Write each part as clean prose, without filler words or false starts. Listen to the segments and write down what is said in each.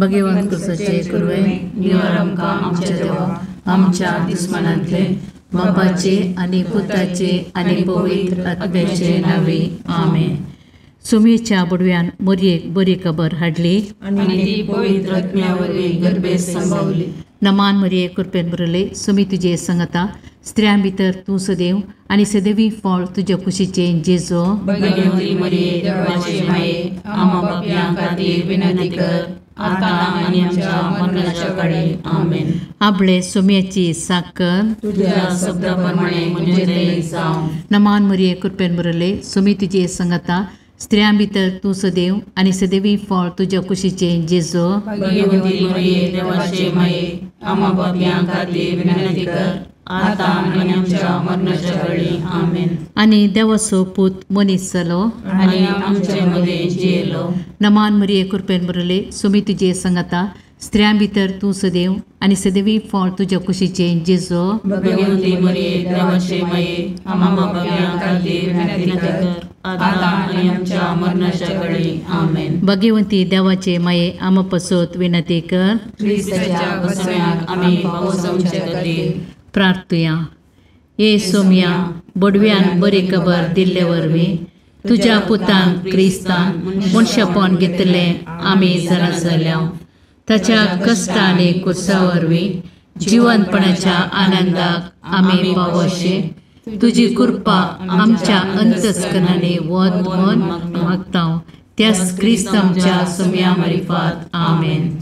भगवंत तुझे कुरवे निवार आमकां आमच्या देवा आमच्या दुस्मनांतले बापाचे आनी पुताचे आनी पवित्र आत्म्याचे नावे आमेन. सुमेच्या बुडव्यान मोरयेक बरी खबर हाडली आनी ती पवित्र आत्म्या वरवीं गर्भेत संभावली. नमान मरिये कृपेन बरले सुमी तुजे संगता स्त्रियां भितर तूं सदैव आनी सदैवी फळ तुज्या कुशीचे जेजो. भगवंती मरिये देवाचे माये आम्हा पापयां खातीर विनंती कर आता आनी आमच्या मरणाच्या काळी आमेन. आपले सुम्याची साकर तुझ्या शब्दाप्रमाणे म्हजे दये जावं. नमान मरिये कृपेन बरले सुमी तुजे संगता स्त्रियां भितर तूं सदैव आनी सदैवी फळ तुज्या कुशीचे जेजो. भगवंती मरिये देवाचे माये आम्हा पापयां खातीर विनंती कर आता आनी आमच्या मरणाच्या काळी आमेन. आनी देवाचो पूत मनीस जालो आनी आमचे मदे जियेलो. नमान मरिये कृपेन बरले सुमी तुजे संगता स्त्रियां भितर तूं सदैव आनी सदैवी फळ तुज्या कुशीचे जेजो. भगवंती मरिये देवाचे माये आम्हा पापयां खातीर विनंती कर आता आनी आमच्या मरणाच्या काळी आमेन. भगवंती देवाचे माये आम पसोत विनंती कर. ख्रिस्ताच्या वसण्याक आमी पावसावचे खातीर प्रार्थुया. ये सोम्या बडव्यान बरी खबर दिल्ले वरवीं तुज्या पुतांक क्रिस्तान मनशापण घेतले आमी जाणा जाल्या. ताच्या कश्ट आनी कुर्सा वरवीं जिवंतपणाच्या आनंदाक आमी पावोशे तुजी कृपा आमच्या अंतस्करणांनी वत म्हूण मागता. त्याच क्रिस्तांच्या सोम्या मार्फत आमेन.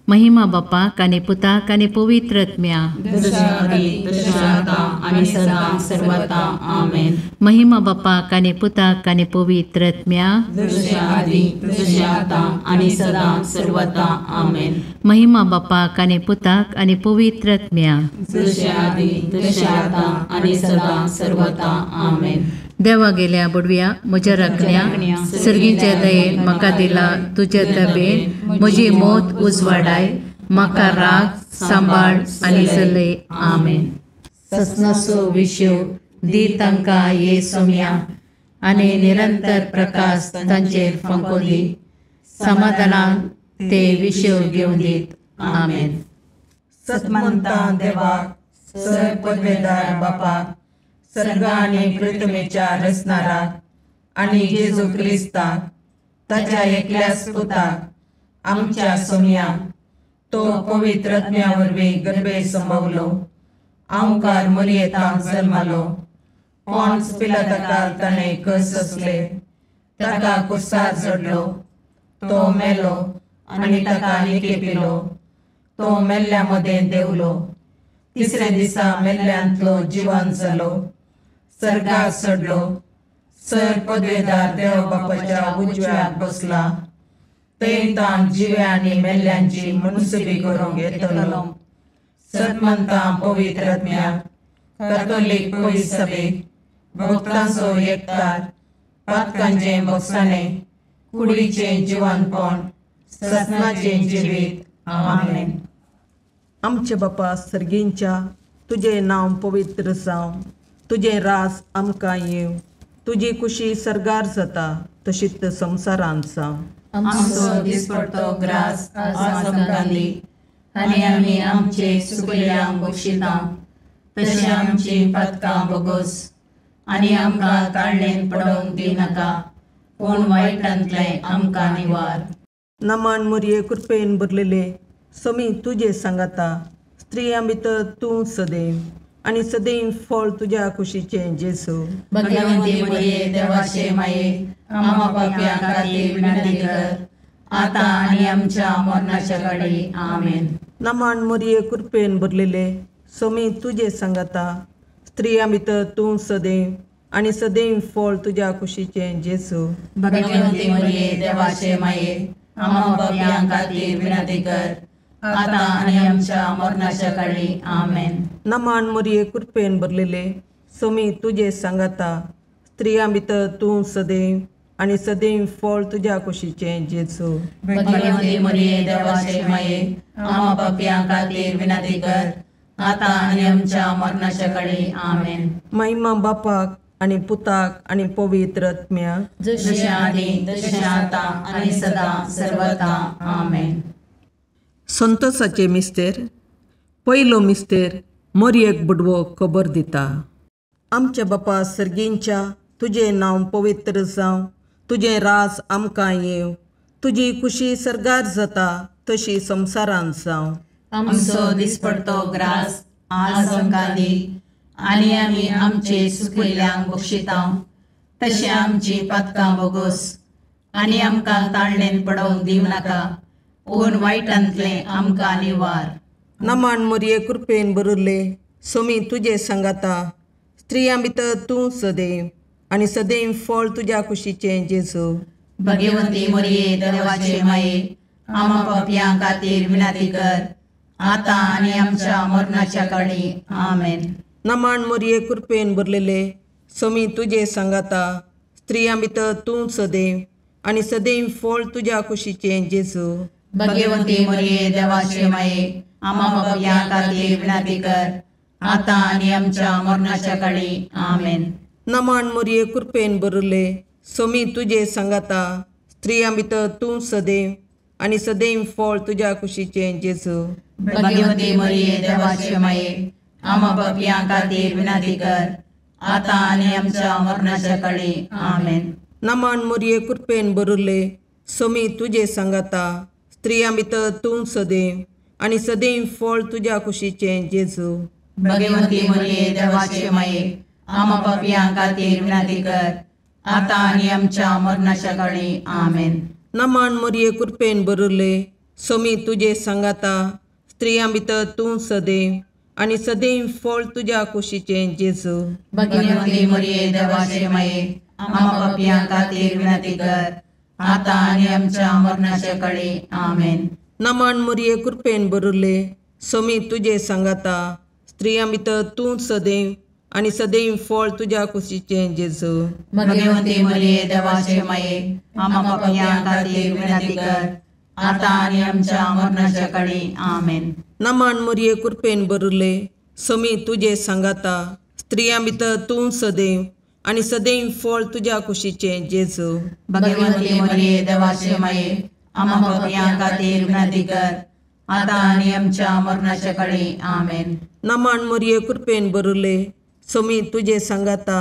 महिमा बापाक आनी पुताक आनी पवित्र आत्म्या जशा आदी तशा आता आनी सदां सर्वथा आमेन. महिमा बापाक आनी पुताक आनी पवित्र आत्म्या जशा आदी तशा आता आनी सदां सर्वथा आमेन. महिमा बापाक आनी पुताक आनी पवित्र आत्म्या जशा आदी तशा आता आनी सदां सर्वथा आमेन. देवा गेल्या बुडव्या म्हज्या राखण्या सर्गीच्या दयेन म्हाका दिला तुज्या तबेन म्हजी मोत उजवाडाय म्हाका राग सांबाळ आनी चलय आमेन. ससनाचो विशव दी तांकां ये सोम्या आनी निरंतर प्रकाश तांचेर फंको दी. समाधानान ते विशव घेवन दीत आमेन. सतमंता देवाक सर पदवेदार बापाक सर्ग आनी पृथ्वीच्या रचणाराक आनी जेजू क्रिस्ताक ताच्या एकल्याच पुताक आमच्या सोम्याक तो पवित्र आत्म्या वरवीं गर्भेत संभवलो. ओंकार मरियेंताक जल्मालो. पोंच पिलाताकाक ताणें कस सोंसले. ताका कुर्सार चडलो. तो मेलो आनी ताका निकेपिलो. तो मेल्ल्या मदें देवलो. तिसऱ्या दिसा मेल्ल्यांतलो जिवंत जालो. सर्गाक चडलो. सर पदवेदार देव बापाच्या उजव्याक बसला. थंय ताण जिव्या आनी मेल्ल्यांची मनसुबी करूंक येतलो. सतमंतां पवित्र आत्म्याक कॅथोलीक पयस सभेक भक्तांचो एकठार पातकांचें बगसाणें कुडीचें जिवंतपण सतनाचें जिवीत आमेन. आमचे बापा सर्गींच्या तुझे नांव पवित्र जावं. तुझे रास आमकां येव. तुजी कुशी सर्गार जाता तशीच संवसारांत जावं. आमचो दिसपडटो ग्रास आज आमकां दी आनी आमी आमचे सुकल्यांक बक्षिता तशें आमची पातकां बोगोस आनी आमकां काळणेन पडोवंक दिनाका पूण वायटांतलें आमकां निवार. नमान मरिये कृपेन भरलेले समी तुजे सांगाता स्त्रियां भितर तूं सदैव आनी सदैव फळ तुज्या कुशीचे जेजू. भगवंती मरिये देवाचे माये आम्हा पापयां खातीर विनंती कर आता आनी आमच्या मरणाच्या काळी आमेन. नमान मरिये कृपेन भरलेले समी तुजे सांगाता स्त्रियां भितर तूं सदैव आनी सदैव फळ तुज्या कुशीचे जेजू. भगवंती मरिये देवाचे माये आम्हा पापयां खातीर विनंती कर आता आनी आमच्या मरणाच्या काळी आमेन. नमान मरिये कृपेन भरलेले समी तुजे सांगाता स्त्रियां भितर तूं सदैव आनी सदैव फळ तुज्या कुशीचे जेजू. भगवंती मरिये देवाचे माये आम्हा पापयां खातीर विनंती कर आता आनी आमच्या मरणाच्या काळी आमेन. महिमा बापाक आनी पुताक आनी पवित्र आत्म्याक जशें आदी तशें आता आनी सदां सर्वथा आमेन. संतोसाचे मिस्तेर. पयलो मिस्तेर मोरयेक बुडवो खबर दिता. आमच्या बापा सर्गींच्या, तुजें नांव पवित्र जावं, तुजें रास आमकां येवं, तुजी खुशी सरगार जाता तशी संवसारांत जावं. आमचो दिसपडतो ग्रास आज आमकां दी, आनी आमी आमचे चुकिल्ल्यांक बक्षितां. तशें आमची पातकां बोगोस, आनी आमकां ताळणेन पडोवंक दिवं नाका, पूण वायटांतलें आमकां निवार. नमान मोरये कृपेन बरुल्ले, सोमी तुजे सांगाता, स्त्रियां भितर तूं सदैव, आनी सदैव फळ तुज्या कुशीचें जेजू. भगवंती मोरये देवाचे माये, आमा पापयां खातीर विनाती कर, आतां आनी आमच्या मरणाच्या काळी. आमेन. नमान मोरये कृपेन भरलेले, सोमी तुजे सांगाता, स्त्रियां भितर तूं सदैव, आनी सदैव फळ तुज्या कुशीचें जेजू. भगवंती मोरये देवाचे माये, आमा पापयां खातीर विनाती कर, आतां आनी आमच्या मरणाच्या काळी. आमेन. नमान मोरये कृपेन भरले, सोमी तुजे सांगाता, स्त्रियां भितर तूं सदैव, आनी सदैव फळ तुज्या कुशीचें जेजू. भगवंती मोरये देवाचे माये, आमा पापयां खातीर विनाती कर, आतां आनी आमच्या मरणाच्या काळी. आमेन. नमान मोरये कृपेन भरले, सोमी तुजे सांगाता, स्त्रियां भितर तूं सदैव, आनी सदैव फळ तुज्या कुशीचें जेजू. भगवंती मोरये देवाचे माये, आमा पापयां खातीर विनाती कर, आतां आनी आमच्या मरणाच्या काळी. आमेन. नमान मोरये कृपेन भरले, सोमी तुजे सांगाता, स्त्रियां भितर तूं सदैव, आनी सदैव फळ तुज्या कुशीचें जेजू. भगवंती मोरये देवाचे माये, आमा पापयां खातीर विनाती कर, आतां आनी आमच्या मरणाच्या काळी. आमेन. नमान मोरये कृपेन भरले, सोमी तुजे सांगाता, स्त्रियां भितर तूं सदैव, आनी सदैव फळ तुज्या कुशीचें जेजू. भगवंती मोरये देवाचे माये, आमा पापयां खातीर विनाती कर, आतां आनी आमच्या मरणाच्या काळी. आमेन. नमान मोरये कृपेन भरले, सोमी तुजे सांगाता, स्त्रियां भितर तूं सदैव, आनी सदैव फळ तुज्या कुशीचें जेजू. भगवंती मोरये देवाचे माये, आमा पापयां खातीर विनाती कर, आतां आनी आमच्या मरणाच्या काळी. आमेन. नमान मोरये कृपेन भरले, सोमी तुजे सांगाता,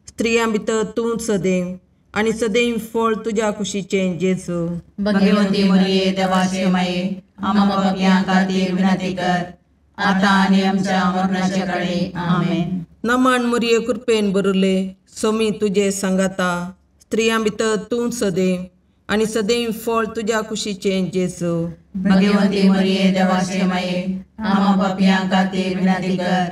स्त्रियां भितर तूं सदैव, आनी सदैव फळ तुज्या कुशीचें जेजू. भगवंती मोरये देवाचे माये, आमा पापयां खातीर विनाती कर, आतां आनी आमच्या मरणाच्या काळी. आमेन. नमान मोरये कृपेन भरले, सोमी तुजे सांगाता, स्त्रियां भितर तूं सदैव, आनी सदैव फळ तुज्या कुशीचें जेजू. भगवंती मोरये देवाचे माये, आमा पापयां खातीर विनाती कर,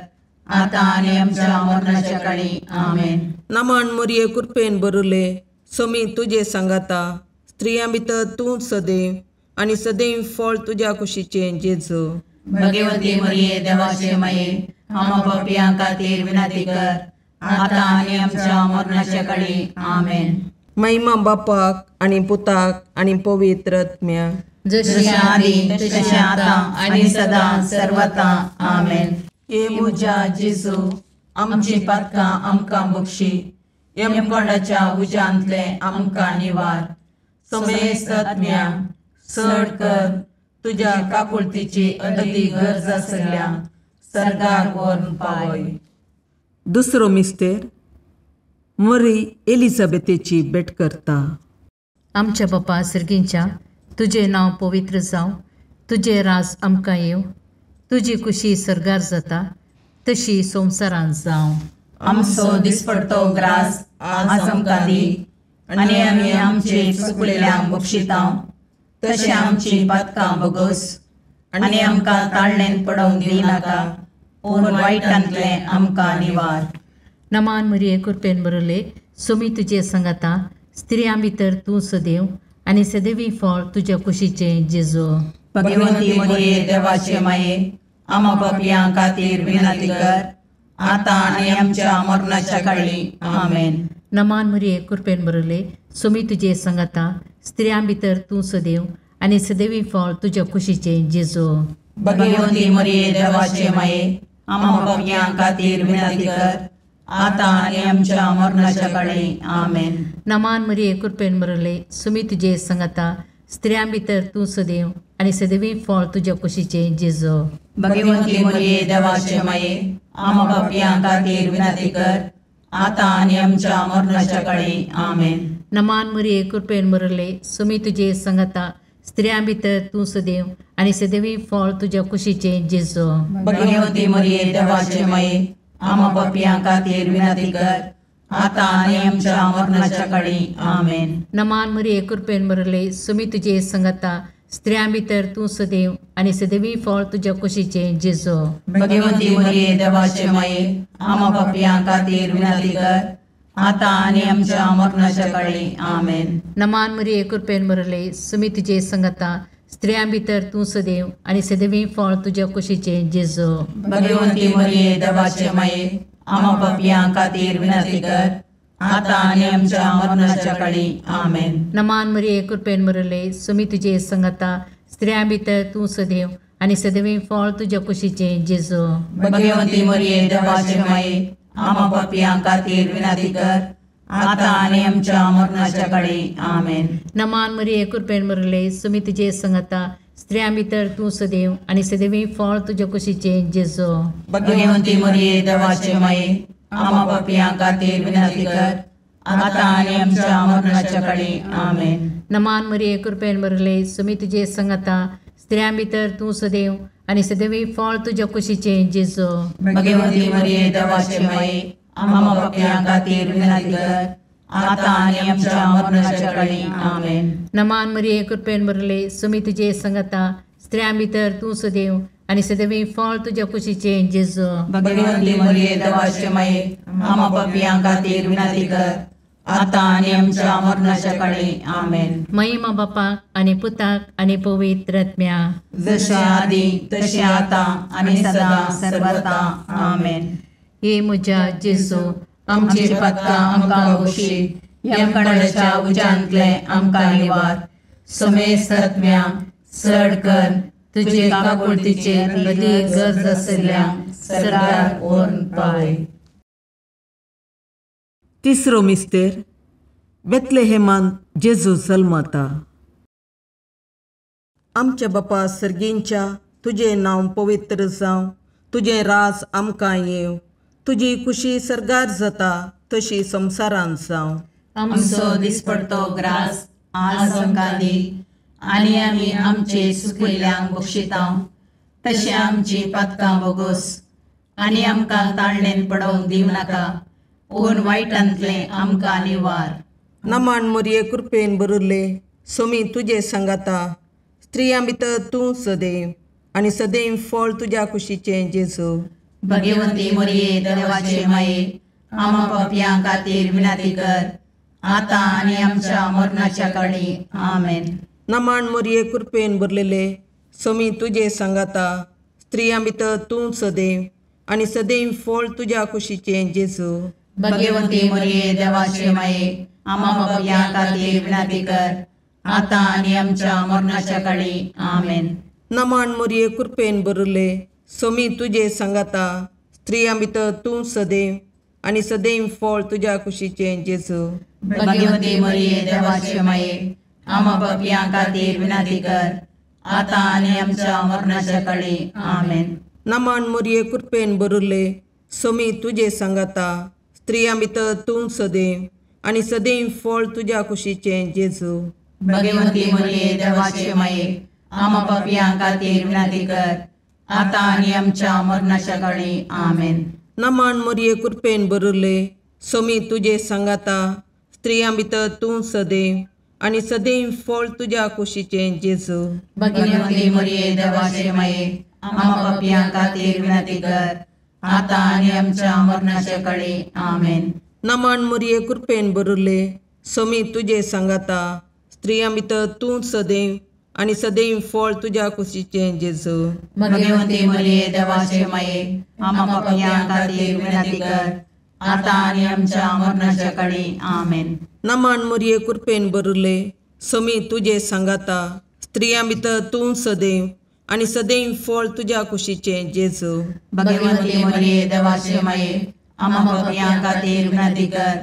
आतां आनी आमच्या मरणाच्या काळी. आमेन. नमान मोरये कृपेन भरले, सोमी तुजे सांगाता, स्त्रियां भितर तूं सदैव, आनी सदैव फळ तुज्या कुशीचें जेजू. भगवंती मोरये देवाचे माये, आमा पापयां खातीर विनाती कर, आतां आनी आमच्या मरणाच्या काळी. आमेन. महिमा बापाक आनी पुताक आनी पवित्र आत्म्याक, जशी आदी तशी आतां आनी सदां सर्वता. आमेन. ये म्हज्या जेजू, आमची पातकां आमकां बक्षी, यमकोंडाच्या उज्यांतले आमकां निवार. समेस्त आत्म्या चड कर, तुज्या काकुळतीची अदी गरज आसल्या सर्गाक व्हरून पावय. दुसरो मिस्तेर मरी एलिझाबेथेची भेट करता. आमच्या बापा सर्गींच्या, तुजें नांव पवित्र जावं, तुजें राज आमकां येवं, तुजी खुशी सरगार जाता तशी संवसारांत जावं. आमचो दिसपडतो ग्रास आज आमकां दी, आनी आमी आमचे चुकलेल्यांक बक्षितां. तशें आमची पातकां बोगोस, आनी आमकां ताळणेन पडोवंक दिनाका, पूण वायटांतलें आमकां निवार. नमान मोरये कृपेन बरले, सोमी तुजे सांगाता, स्त्रियां भितर तूं सदैव, आनी सदैवी फळ तुज्या कुशीचें जेजू. भगवंती मोरये देवाचे माये, आमा पापयां खातीर विनाती कर, आतां आनी आमच्या मरणाच्या काळी. आमेन. नमान मोरये कृपेन बरले, सोमी तुजे सांगाता, स्त्रियां भितर तूं सदैव, आनी सदैवी फळ तुज्या कुशीचें जेजू. भगवंती मोरये देवाचे माये, आमा पापयां खातीर विनाती कर, आतां आनी आमच्या मरणाच्या काळी. आमेन. नमान मोरये कृपेन बरले, सोमी तुजे सांगाता, स्त्रियां भितर तूं सदैव आनी सदैवी फळ तुज्या कुशीचें जेजू. भगवंती मरिये देवाचे माये आम पापियां खातीर विनंती कर आता आनी आमच्या मरणाच्या काळी आमेन. नमान मरिये कृपेन मरले सुमी तुजे संगता स्त्रियां भितर तूं सदैव आनी सदैवी फळ तुज्या कुशीचें जेजू. भगवंती मरिये देवाचे माये आम पापियां खातीर विनंती कर आता आनी आमच्या मरणाच्या काळी आमेन. नमान मरिये कृपेन मरले सुमी तुजे संगता स्त्रियां भितर तूं सदैव आनी सदैवी फळ तुज्या कुशीचें जेजू. भगवंती मरिये देवाचे माये आम पापियां खातीर विनंती कर आता आनी आमच्या मरणाच्या काळी आमेन. नमान मरिये कृपेन मरले सुमी तुजे संगता स्त्रियां भितर तूं सदैव आनी सदैवी फळ तुज्या कुशीचें जेजू. भगवंती मरिये देवाचे माये आम पापियां खातीर विनंती कर आता आनी आमच्या मरणाच्या काळी आमेन. नमान मरिये कृपेन मरले सुमी तुजे संगता स्त्रियां भितर तूं सदैव आनी सदैवी फळ तुज्या कुशीचें जेजू. भगवंती मरिये देवाचे माये आम पापियां खातीर विनंती कर आता आनी आमच्या मरणाच्या काळी आमेन. नमान मरिये कृपेन मरले सुमी तुजे संगता स्त्रियां भितर तूं सदैव आनी सदैवी फळ तुज्या कुशीचें जेजू. भगवंती मरिये देवाचे माये आम पापियां खातीर विनंती कर आता आनी आमच्या मरणाच्या काळी आमेन. नमान मरिये कृपेन मरले सुमी तुजे संगता स्त्रियां भितर तूं सदैव आनी सदैवी फळ तुज्या कुशीचें जेजू. भगवंती मरिये देवाचे माये आम पापियां खातीर विनंती कर आता आनी आमच्या मरणाच्या काळी आमेन. नमान मरिये कृपेन मरले सुमी तुजे संगता स्त्रियां भितर तूं सदैव आनी सदैवी फळ तुज्या कुशीचें जेजू. भगवंती मरिये देवाचे माये आम पापियां खातीर विनंती कर आता आनी आमच्या मरणाच्या काळी आमेन. महिमा बापाक आनी पुताक आनी पवित्र आत्म्या जशे आदी तशे आता आनी सदा सर्वदा आमेन. हे म्हज्या जेजू आमची पदकां आमकां बक्षी यमकणाच्या उज्यांतले आमकां निवार. सुमेस्त आत्म्या चड कर तुजे काकुळतीचेर अदीक गरज आशिल्ल्यांक सरकार ओर्न पावय. तिसरो मिस्तेर बेतलेहेमांत जेजू जल्मता. आमच्या बापा सर्गींच्या तुजें नांव पवित्र जावं, तुजें राज आमकां येवं, तुजी कुशी सरगार जाता तशी संवसारांत जावं. आमचो दिसपडतो ग्रास आज आमकां दी आनी आमी आमचे चुकिल्ल्यांक बक्षितांव तशें आमची पातकां बोगोस आनी आमकां ताळणेन पडोवंक दिवं नाका पूण वायटांतलें आमकां निवार. नमान मरिये कृपेन बरले सोमी तुजे सांगाता स्त्रियां भितर तूं सदैव आनी सदैव फळ तुज्या कुशीचें जेजू. भगवंती मरिये देवाचे माये आम पापियां खातीर विनंती कर आता आनी आमच्या मरणाच्या काळी आमेन. नमान मरिये कृपेन बरलेले सोमी तुजे सांगाता स्त्रियां भितर तूं सदैव आनी सदैव फळ तुज्या कुशीचें जेजू. भगवंती मरिये देवाचे माये आम पापियां खातीर विनंती कर आता आनी आमच्या मरणाच्या काळी आमेन. नमान मरिये कृपेन बरले सोमी तुजे सांगाता स्त्रियां भितर तूं सदैव आनी सदैव फळ तुज्या कुशीचें जेजू. भगवंती मरिये देवाचे माये आम पापियां खातीर विनंती कर आता आनी आमच्या मरणाच्या काळी आमेन. नमान मरिये कृपेन बरले सोमी तुजे सांगाता स्त्रियां भितर तूं सदैव आनी सदैव फळ तुज्या कुशीचें जेजू. भगवंती मरिये देवाचे माये आम पापियां खातीर विनंती कर आता आनी आमच्या मरणाच्या काळी आमेन. नमान मरिये कृपेन बरले सोमी तुजे सांगाता स्त्रियां भितर तूं सदैव आनी सदैव फळ तुज्या कुशीचें जेजू. भगवंती मरिये देवाचे माये आम पापियां खातीर विनंती कर आता आनी आमच्या मरणाच्या काळी आमेन. नमान मरिये कृपेन बरले सोमी तुजे सांगाता स्त्रियां भितर तूं सदैव आनी सदैव फळ तुज्या कुशीचें जेजू. भगवंती मरिये देवाचे माये आम पापियां खातीर विनंती कर आता आनी आमच्या मरणाच्या काळी आमेन. नमान मरिये कृपेन बरले सोमी तुजे सांगाता स्त्रियां भितर तूं सदैव आनी सदैव फळ तुज्या कुशीचें जेजू. भगवंती मरिये देवाचे माये आम पापियां खातीर विनंती कर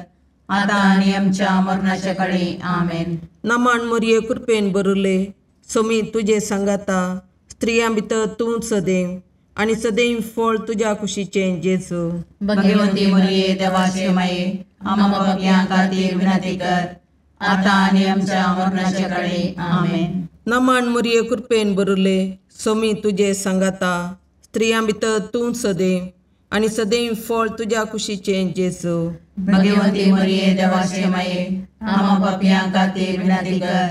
आता आणि आमच्या मरणाच्या काळी आमेन. नमान मोरये कृपेन बरले सोमी तुझे सांगाता स्त्रियां भितर तूं सदैव आणि सदैव फळ तुझ्या कुशीचे जेजू. भगवंती मरिये देवाचे माये आम्हा पापियां खातीर विनंती कर, आता आणि आमच्या मरणाच्या काळी आमेन. नमान मोरये कृपेन बरले सोमी तुझे सांगाता स्त्रियां भितर तूं सदैव आणि सदैव फळ तुझ्या कुशीचे जेजू. भगवंती मरिये देवाचे माये आम्हा पापियां खातीर विनंती कर,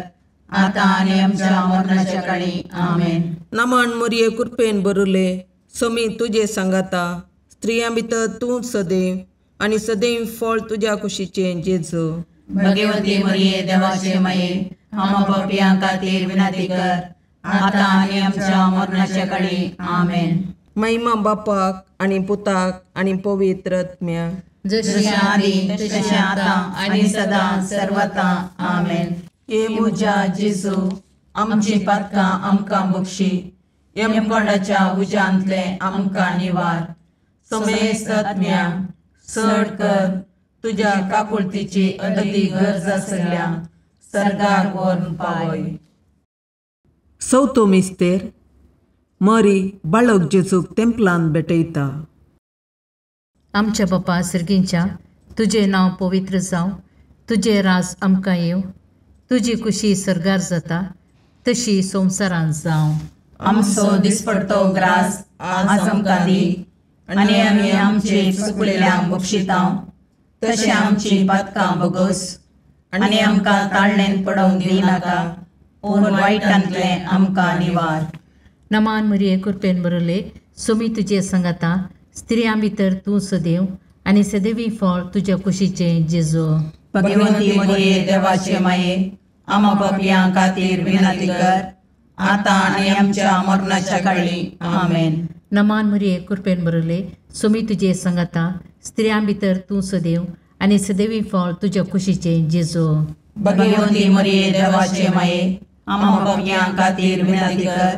आता आणि आमच्या मरणाच्या काळी आमेन. नमान मोरये कृपेन बरले सोमी तुझे सांगाता स्त्रियां भितर तूं सदैव आणि सदैव फळ तुझ्या कुशीचे जेजू. भगवंती मरिये देवाचे माये आम्हा पापियां खातीर विनंती कर, आता आणि आमच्या मरणाच्या काळी आमेन. महिमा बापाक आणि पुताक आणि पवित्र आत्म्याक, जशी आदी तशी आता आणि सदा सर्वथा आमेन. ये मुजा जेजू आमची पातकां आमकां बक्षी, यमकोंडाच्या उजांतले आमकां निवार. समेस्त आत्म्या चड कर तुझ्या काकुळतीची अदी गरज आसल्या सर्गार व्हरून पावय. चवथो मिस्तेर मरी बाळक जेजूक तेंपलांत भेटयता. आमच्या बापा सर्गींच्या तुझे नांव पवित्र जावं, तुझे राज आमकां येव, तुजी कुशी सरगार जाता तशी संवसारांत जावं. आमचो दिसपडतो ग्रास आज आमकां दी, आनी आमी आमचे चुकलेल्यांक बक्षितांव, तशें आमची पातकां बगोस, आनी आमकां ताळणेन पडोवंक दिनाका, पूण वायटांतले आमकां निवार. नमान मरिये कृपेन बरले सोमी तुझे सांगाता स्त्रियां भितर तूं सदैव आणि सदैवी फळ तुझ्या कुशीचे जेजू. भगवंती मरिये देवाचे माये आम्हा पापियां खातीर विनंती कर, आता आणि आमच्या मरणाच्या काळी आमेन. नमान मरिये कृपेन बरले सोमी तुझे सांगाता स्त्रियां भितर तूं सदैव आणि सदैवी फळ तुझ्या कुशीचे जेजू. भगवंती मरिये देवाचे माये आम्हा पापियां खातीर विनंती कर,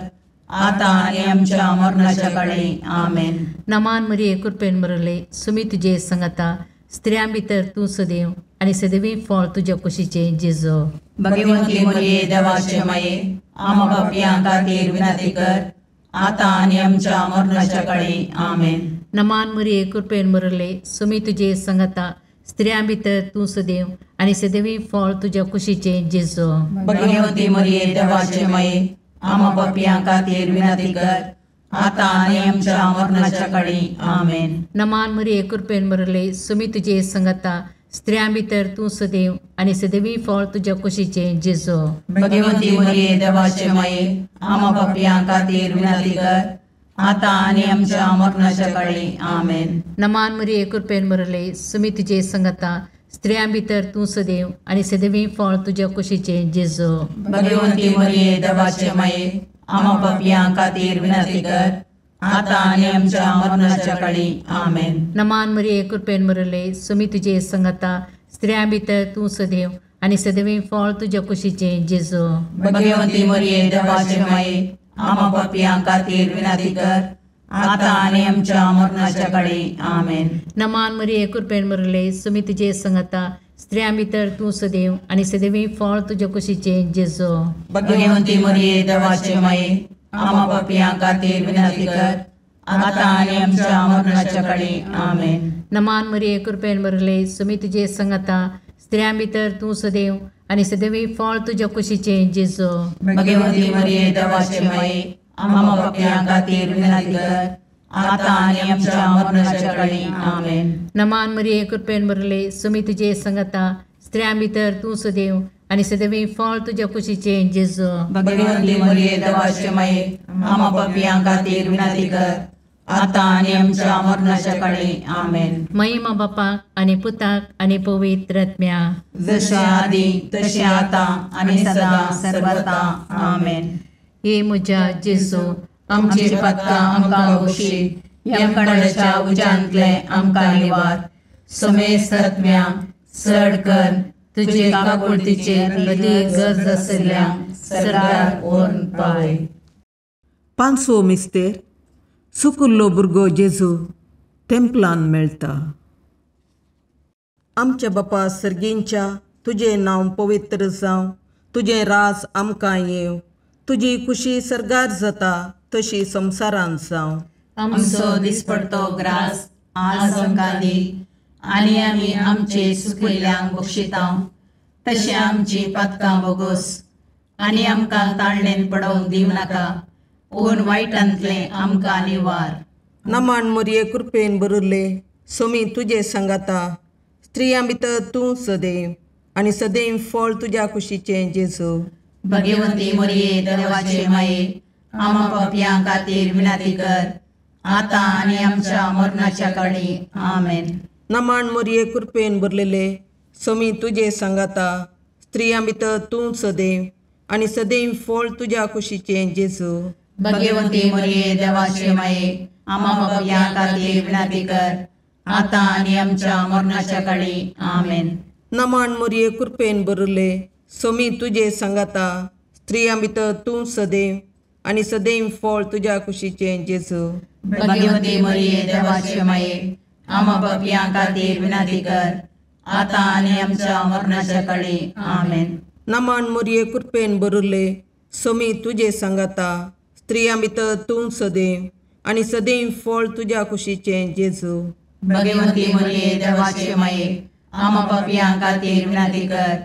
आता आणि आमच्या मरणाच्या काळी आमेन. नमान मरिये कृपेन बरले सोमी तुझे सांगाता स्त्रियां भितर तूं सदैव आणि सदैवी फळ तुझ्या कुशीचे जेजू. भगवंती मरिये देवाचे माये आम्हा पापियां खातीर विनंती कर, आता आणि आमच्या मरणाच्या काळी आमेन. नमान मरिये कृपेन बरले सोमी तुझे सांगाता स्त्रियां भितर तूं सदैव आणि सदैवी फळ तुझ्या कुशीचे जेजू. भगवंती मरिये देवाचे माये आम्हा पापियां खातीर विनंती कर, आता आणि आमच्या मरणाच्या काळी आमेन. नमान मरिये कृपेन बरले सोमी तुझे सांगाता स्त्रियां भितर तूं सदैव आणि सदैवी फळ तुझ्या कुशीचे जेजू. भगवंती मरिये देवाचे माये आम्हा पापियां खातीर विनंती कर, आता आणि आमच्या मरणाच्या काळी आमेन. नमान मरिये कृपेन बरले सोमी तुझे सांगाता स्त्रियां भितर तूं सदैव आणि सदैवी फळ तुझ्या कुशीचे जेजू. भगवंती मरिये देवाचे माये आम्हा पापियां खातीर विनंती कर, आता आणि आमच्या मरणाच्या काळी आमेन. नमान मरिये कृपेन बरले सोमी तुझे सांगाता स्त्रियां भितर तूं सदैव आणि सदैवी फळ तुझ्या कुशीचे जेजू. भगवंती मरिये देवाचे माये आम्हा पापियां खातीर विनंती कर, आता आणि आमच्या मरणाच्या काळी आमेन. नमान मरिये कृपेन बरले सोमी तुझे सांगाता स्त्रियां भितर तूं सदैव आणि सदैवी फळ तुझ्या कुशीचे जेजू. भगवंती मरिये देवाचे माये आम्हा पापियां खातीर विनंती कर, आता आणि आमच्या मरणाच्या काळी आमेन. नमान मरिये कृपेन बरले सोमी तुझे सांगाता स्त्रियां भितर तूं सदैव आणि सदैवी फळ तुझ्या कुशीचे जेजू. भगवंती मरिये देवाचे माये आम्हा पापियां खातीर विनंती कर, आता आणि आमच्या मरणाच्या काळी आमेन. नमान मरिये कृपेन बरले सोमी तुझे सांगाता स्त्रियां भितर तूं सदैव आणि सदैवी फळ तुझ्या कुशीचे जेजू. भगवंती मरिये देवाचे माये आम्हा पापियां खातीर विनंती कर, आता आणि आमच्या मरणाच्या काळी आमेन. महिमा बापाक आणि पुताक आणि पवित्र आत्म्याक, जशे आदी तशे आता आणि सदा सर्वथा आमेन. हे म्हज्या जेजू आमची पातकां आमकां बक्षी, यमकोंडाच्या उजांतले आमकां निवार. समेस्त आत्म्या चड कर तुजे काकुळतीचे अदी गरज आसल्यांक सर्गार व्हरून पावय. पांचवो मिस्तेर सुकुल्लो भुरगो जेजू तेंपलांत मेळटा. आमच्या बापा सर्गींच्या तुझे नांव पवित्र जावं, तुझे रास आमकां येव, तुजी खुशी सरगार जाता तशी संवसारांत जावं. आमचो दिसपडतो ग्रास आज आमकां दी, आनी आमी आमचे सुकयल्यांक बक्षितां. तशें आमची पातकां बोगोस, आनी आमकां ताळणेन पडोवंक दिवं नाका, पूण वायटांतले आमकां निवार. नमान मोरये कृपेन बरुल्ले, सोमी तुजे सांगाता, स्त्रियां भितर तूं सदैव, आनी सदैव फळ तुज्या कुशीचें जेजू. भगवंती मोरये देवाचे माये, आमा पापयां खातीर विनाती कर, आतां आनी आमच्या मरणाच्या काळी. आमेन. नमान मोरये कृपेन भरलेले, सोमी तुजे सांगाता, स्त्रियां भितर तूं सदैव, आनी सदैव फळ तुज्या कुशीचें जेजू. भगवंती मोरये देवाचे माये, आमा पापयां खातीर विनाती कर, आतां आनी आमच्या मरणाच्या काळी. आमेन. नमान मोरये कृपेन भरले, सोमी तुजे सांगाता, स्त्रियां भितर तूं सदैव, आनी सदैव फळ तुज्या कुशीचें जेजू. भगवंती मोरये देवाचे माये, आमा पापयां खातीर विनाती कर, आतां आनी आमच्या मरणाच्या काळी. आमेन. नमान मोरये कृपेन भरले, सोमी तुजे सांगाता, स्त्रियां भितर तूं सदैव, आनी सदैव फळ तुज्या कुशीचें जेजू. भगवंती मोरये देवाचे माये, आमा पापयां खातीर विनाती कर,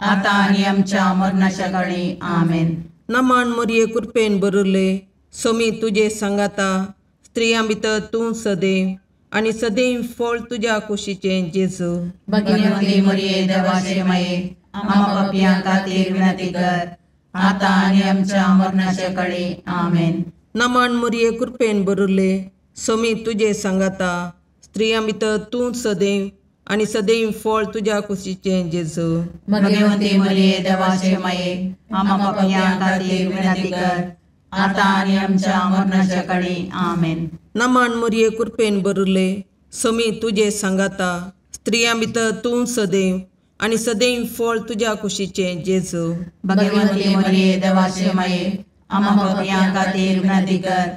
आतां आनी आमच्या मरणाच्या काळी. आमेन. नमान मोरये कृपेन भरले, सोमी तुजे सांगाता, स्त्रियां भितर तूं सदैव, आनी सदैव फळ तुज्या कुशीचें जेजू. भगवंती मोरये देवाचे माये, आमा पापयां खातीर विनाती कर, आतां आनी आमच्या मरणाच्या काळी. आमेन. नमान मोरये कृपेन भरले, सोमी तुजे सांगाता, स्त्रियां भितर तूं सदैव, आनी सदैव फळ तुज्या कुशीचें जेजू. भगवंती मोरये देवाचे माये, आमा पापयां खातीर विनाती कर, आतां आनी आमच्या मरणाच्या काळी. आमेन. नमान मोरये कृपेन भरले, सोमी तुजे सांगाता, स्त्रियां भितर तूं सदैव, आनी सदैव फळ तुज्या कुशीचें जेजू. भगवंती मोरये देवाचे माये, आमा पापयां खातीर विनाती कर,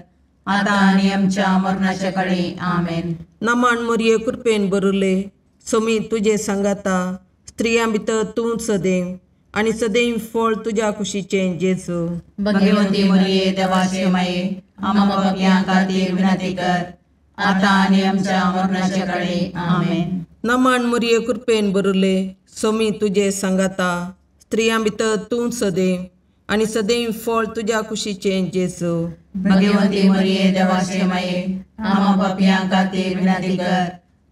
आतां आनी आमच्या मरणाच्या काळी. आमेन. नमान मोरये कृपेन भरले, सोमी तुजे सांगाता, स्त्रियां भितर तूं सदैव, आनी सदैव फळ तुज्या कुशीचें जेजू. भगवंती मोरये देवाचे माये, आमा पापयां खातीर विनाती कर, आतां आनी आमच्या मरणाच्या काळी. आमेन. नमान मोरये कृपेन भरले, सोमी तुजे सांगाता, स्त्रियां भितर तूं सदैव, आनी सदैव फळ तुज्या कुशीचें जेजू. भगवंती मोरये देवाचे माये, आमा पापयां खातीर विनाती कर,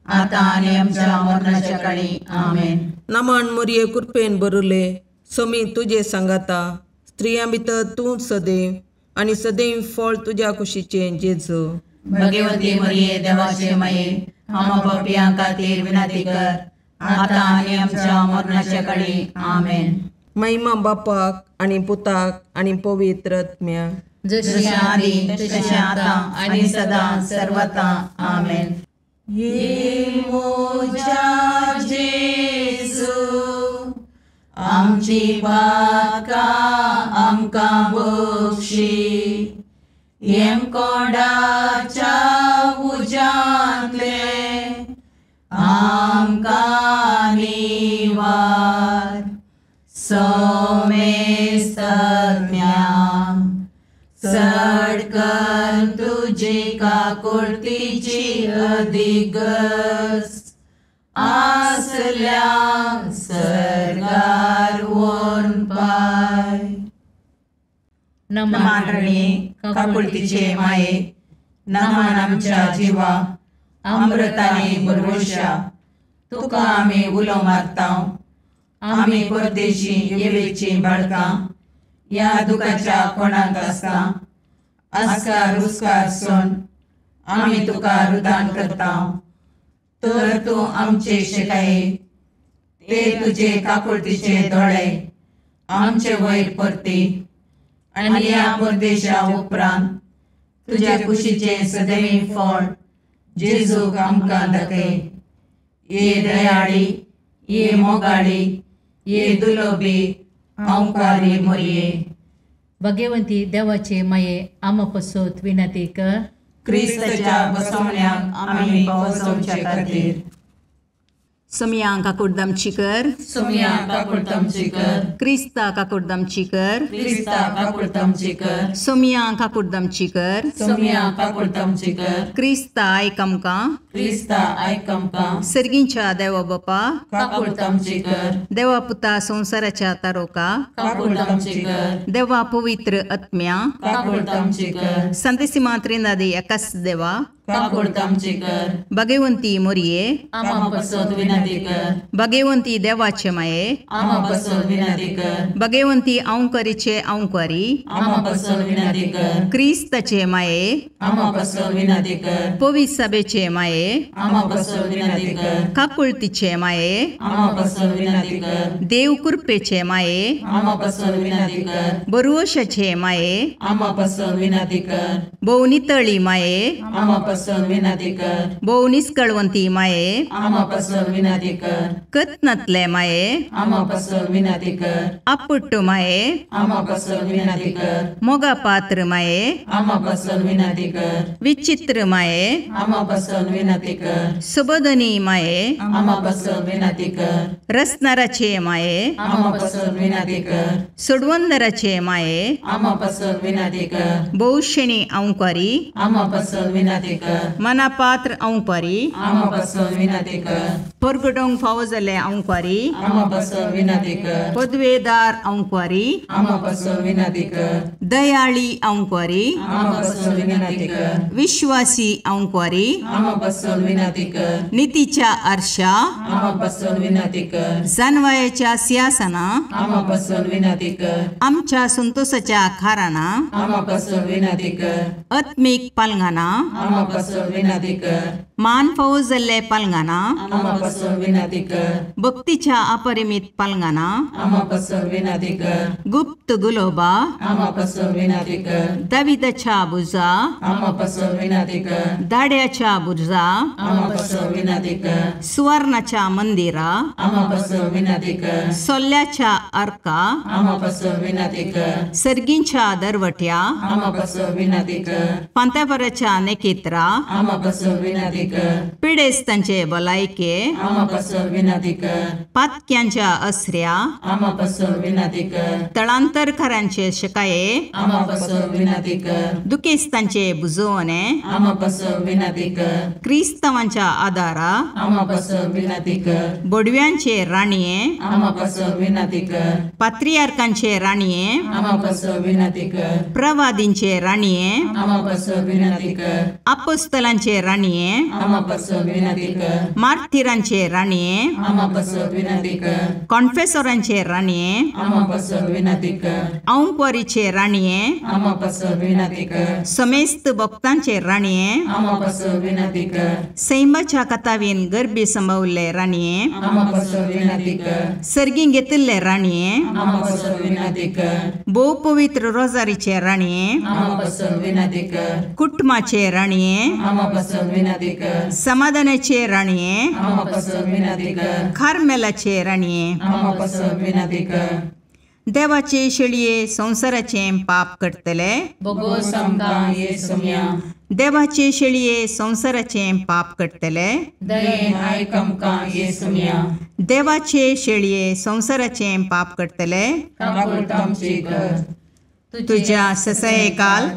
आतां आनी आमच्या मरणाच्या काळी. आमेन. नमान मोरये कृपेन भरले, सोमी तुजे सांगाता, स्त्रियां भितर तूं सदैव, आनी सदैव फळ तुज्या कुशीचें जेजू. भगवंती मोरये देवाचे माये, आमा पापयां खातीर विनाती कर, आतां आनी आमच्या मरणाच्या काळी. आमेन. महिमा बापाक आनी पुताक आनी पवित्र आत्म्याक, जशी आदी तशी आतां आनी सदां सर्वता. आमेन. ये मोजा जेजू, आमची पातकां आमकां बक्षी, येम कोणाच्या उज्यांतले आमकां निवार. सोमेस्त सडकन तुजी काकुळतीची अधिगस, आसल्या सरगार वोन पाय. नमान रणे काकुळतीचे माये, नमान आमच्या जिवा, अमृताने भरवशा, तुका आमी उलो मारतां. आमी परदेशी येवेची बाळकां, या दुखाच्या कोणाक आसता, आस्कार रुस्कार सोन आमी तुका रुदान करतां. तर तूं आमचे शिकाये, ते तुजे काकुळतीचे दोळे आमचे वयर परती, आनी या परदेशा उपरांत तुज्या कुशीचे सदैव फळ जेजूक आमकां दाखय. ये दयाळी, ये मोगाळी, ये दुलोबी, अंकारी मोरये. भगवंती देवाचे माये, आमा पसोत विनंती कर. क्रिस्ताच्या बसवण्याक आमी पावसोवचे खातीर सोमिया काकुर्दमची कर, सोमिया काकुर्दमची कर, क्रिस्ता काकुर्दमची कर, क्रिस्ता काकुर्दमची कर, सोमिया काकुर्दमची कर, सोमिया काकुर्दमची कर, क्रिस्ता आयकमका, क्रिस्ता आयकमका, सर्गींच्या देवा बापा, काकुर्दमची कर, देवा पुता संसाराच्या तारोका, काकुर्दमची कर, देवा पवित्र आत्म्या, काकुर्दमची कर, संतसिमा त्रिनादी एकाच देवा, काकुर्दमची कर, भगवंती मोरये, आमा बसोद विनंती कर, भगवंती देवाचे माये, आमा बसोद विनंती कर, भगवंती औंकारीचे औंकारी, आमा बसोद विनंती कर, क्रिस्ताचे माये, आमा बसोद विनंती कर, पवित्र सभेचे माये, आमा बसोद विनंती कर, काकुळतीचे माये, आमा बसोद विनंती कर, देव कृपेचे माये, आमा बसोद विनंती कर, बरुवशाचे माये, आमा बसोद विनंती कर, भोवनितळी माये, आमा बसोद विनंती कर, भोवनिस्कळवंती माये, आमा बसोद विनंती कर, कत्नतले माये, आमा बसोद विनंती कर, अपुट्ट माये, आमा बसोद विनंती कर, मोगा पात्र माये, आमा बसोद विनंती कर, विचित्र माये, आमा बसोद विनंती कर, सुबोधनी माये, आमा बसोद विनंती कर, रसनाराचे माये, आमा बसोद विनंती कर, सोडवंदराचे माये, आमा बसोद विनंती कर, बहुशणी औंकारी, आमा बसोद विनंती कर, मनापात्र औंकारी, आमा बसोद विनंती कर, परगडोंग फावो जाल्ले औंकारी, आमा बसोद विनंती कर, पदवेदार औंकारी, आमा बसोद विनंती कर, दयाळी औंकारी, आमा बसोद विनंती कर, विश्वासी औंकारी, आमा बसोद विनंती कर, नीतीच्या आरशा, आमा बसोद विनंती कर, जानवायाच्या सिंहासना, आमा बसोद विनंती कर, आमच्या संतोषाच्या खाराना, आमा बसोद विनंती कर, आत्मिक पालंगाना, आमा बसोद विनंती कर, मान फावो जाल्ले पालंगाना, आमा बसोद विनंती कर, भक्तीच्या अपरिमित पालंगाना, आमा बसोद विनंती कर, गुप्त गुलोबा, आमा बसोद विनंती कर, दाविदाच्या बुजा, आमा बसोद विनंती कर, दाड्याच्या बुजा, आमा बसोद विनंती कर, सुवर्णाच्या मंदिरा, आमा बसोद विनंती कर, सोल्ल्याच्या अर्का, आमा बसोद विनंती कर, सर्गींच्या दरवट्या, आमा बसोद विनंती कर, पांतापराच्या नेकेत्रा, आमा बसोद विनंती कर, पिडेस्तांचे बलायके, आमा बसोद विनंती कर, पातक्यांच्या अस्र्या, आमा बसोद विनंती कर, तळांतरकारांचे शिकाये, आमा बसोद विनंती कर, दुखेस्तांचे बुजवणे, आमा बसोद विनंती कर, क्रिस्तवांच्या आदारा, आमा बसोद विनंती कर, बोडव्यांचे राणीये, आमा बसोद विनंती कर, पात्रियार्कांचे राणीये, आमा बसोद विनंती कर, प्रवादींचे राणीये, आमा बसोद विनंती कर, अपोस्तलांचे राणीये, आमा बसोद विनंती कर, मार्थिरांचे राणीये, आमा बसोद विनंती कर, कॉन्फेसरांचे राणीये, आमा बसोद विनंती कर, औंकवारीचे राणीये, आमा बसोद विनंती कर, समेस्त भक्तांचे राणीये, आमा बसोद विनंती कर, सैमाच्या कथावीन गर्भी संभवले राणीये, आमा बसोद विनंती कर, सर्गी घेतिल्ले राणीये, आमा बसोद विनंती कर, बहु पवित्र रोजारीचे राणीये, आमा बसोद विनंती कर, कुटुंबाचे राणीये, आमा बसोद विनंती कर, समाधानाचे राणीये, आमा बसोद विनंती कर, खारमेलाचे राणीये, आमा बसोद विनंती कर, देवाचे शेळये संसाराचे पाप करतले, बगो समका येसुम्या, देवाचे शेळये संसाराचे पाप करतले, दयेन आयकमका येसुम्या, देवाचे शेळये संसाराचे पाप करतले, काकुर्दमची कर, तुझ्या ससये काल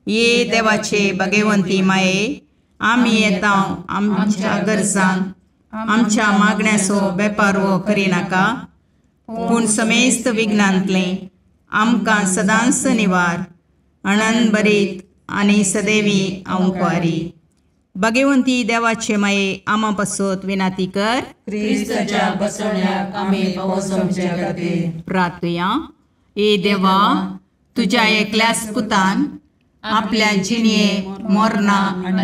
ये देवाचे भगवंती माये, आम्ही येता आमच्या गरजांक, आमच्या मागण्याचो बेपारवो करिनाका, पूण समेस्त विघ्नांतले आमकां सदांच निवार, आनंद बरीत आनी सदैवी औंकवारी. भगवंती देवाचे माये आमा पासत विनाती कर. क्रिस्ताच्या बसवण्याक आमी पोवचोमचे खातीर प्रार्थया. ए देवा, तुझ्या एकल्याच पुतान आपल्या जिणये मोरणा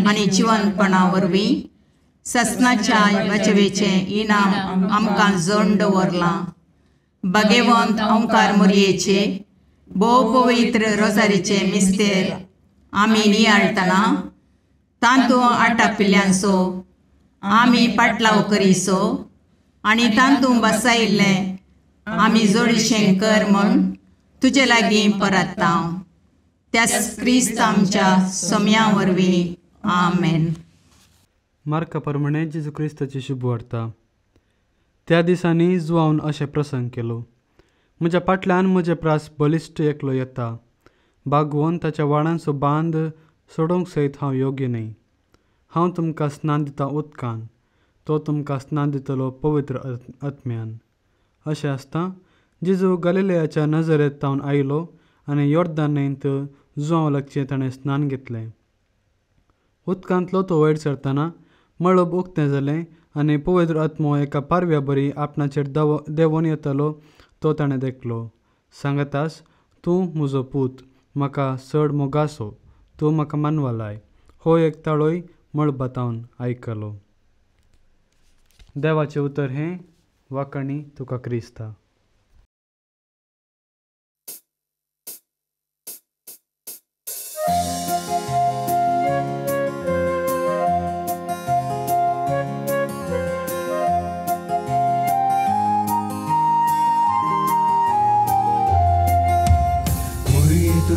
आनी जिवंतपणा वरवीं ससनाच्या वाचवेचे इनाम आमकां जोड दवरलां. भगवंत ओंकार मोरयेचे भोव पवित्र रोजारीचे मिस्तेर आमी नियाळटना तांतू आटापिल्ल्यांचो आमी पाटलाव करीसो आनी तांतू बसायिल्लें आमी जोडशें कर म्हूण तुजे लागीं परतता. त्याच क्रिस्त आमच्या सोम्या वरवीं. आमेन. मार्का प्रमाणे जेजू क्रिस्ताची शुभ वार्ता. त्या दिसांनी जुआवन अशें प्रसंग केलो. म्हज्या फाटल्यान म्हजे प्रास बलिश्ट एकलो येता. बागवून ताच्या वाळांचो बांद सोडूंक सयत हांव योग्य न्ही. हांव तुमकां स्नान दितां उदकान, तो तुमकां स्नान दितलो पवित्र आत्म्यान. अशें आसता जेजू गलिलयाच्या नजरेंतावन आयलो आनी योर्दान न्हंयेंत जुआंव लागचें ताणें स्नान घेतलें. उदकांतलो तो वयर सरतना मळब उक्तें जालें आनी पवित्र आत्मो एका पारव्या बरी आपणाचेर देंवून येतालो तो ताणें देखलो. सांगतास, तूं म्हजो पूत, म्हाका चड मोगासो, तूं म्हाका मानवा लाय. हो एकताळोय मळबांतावन आयकलो. देवाचें उतर हें, वाकणी तुका क्रिस्ता.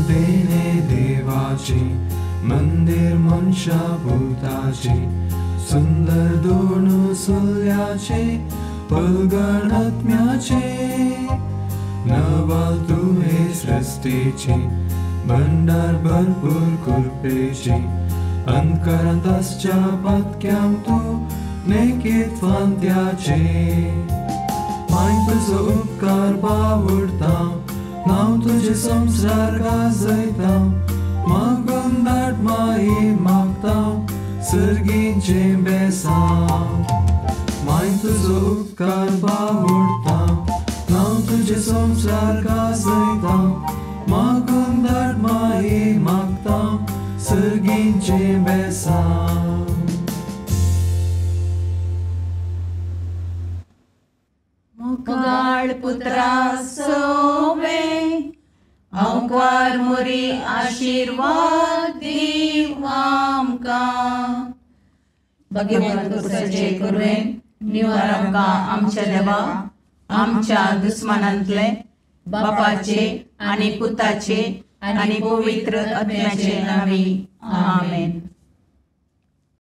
देणे देवाचे मंदिर मनशा भूताचे सुंदर दोन सुल्याचे पलगण आत्म्याचे नवाल तुहे सृष्टीचे भंडार भरपूर कृपेचे अंतकारांत आसच्या पातक्याम तूं नेकेत फांत्याचे माय तुजो उपकार बावडता नाव तुझे संसार गाजयता मागून धाड माये मागता सर्गीचे बेसांव माय तुजो उपकार बावडता नाव तुझे संसार गाजयता मागून धाड माये मागता सर्गीचे बेसांव. मुगाळ पुत्रा सोवे अवकार मोरी आशीर्वाद दीव आमकां. भगवंत तुझे करुवेन निवार आमकां आमच्या देवा आमच्या दुस्मानांतले बापाचे आनी पुताचे आनी पवित्र आत्म्याचे नांवी. आमेन.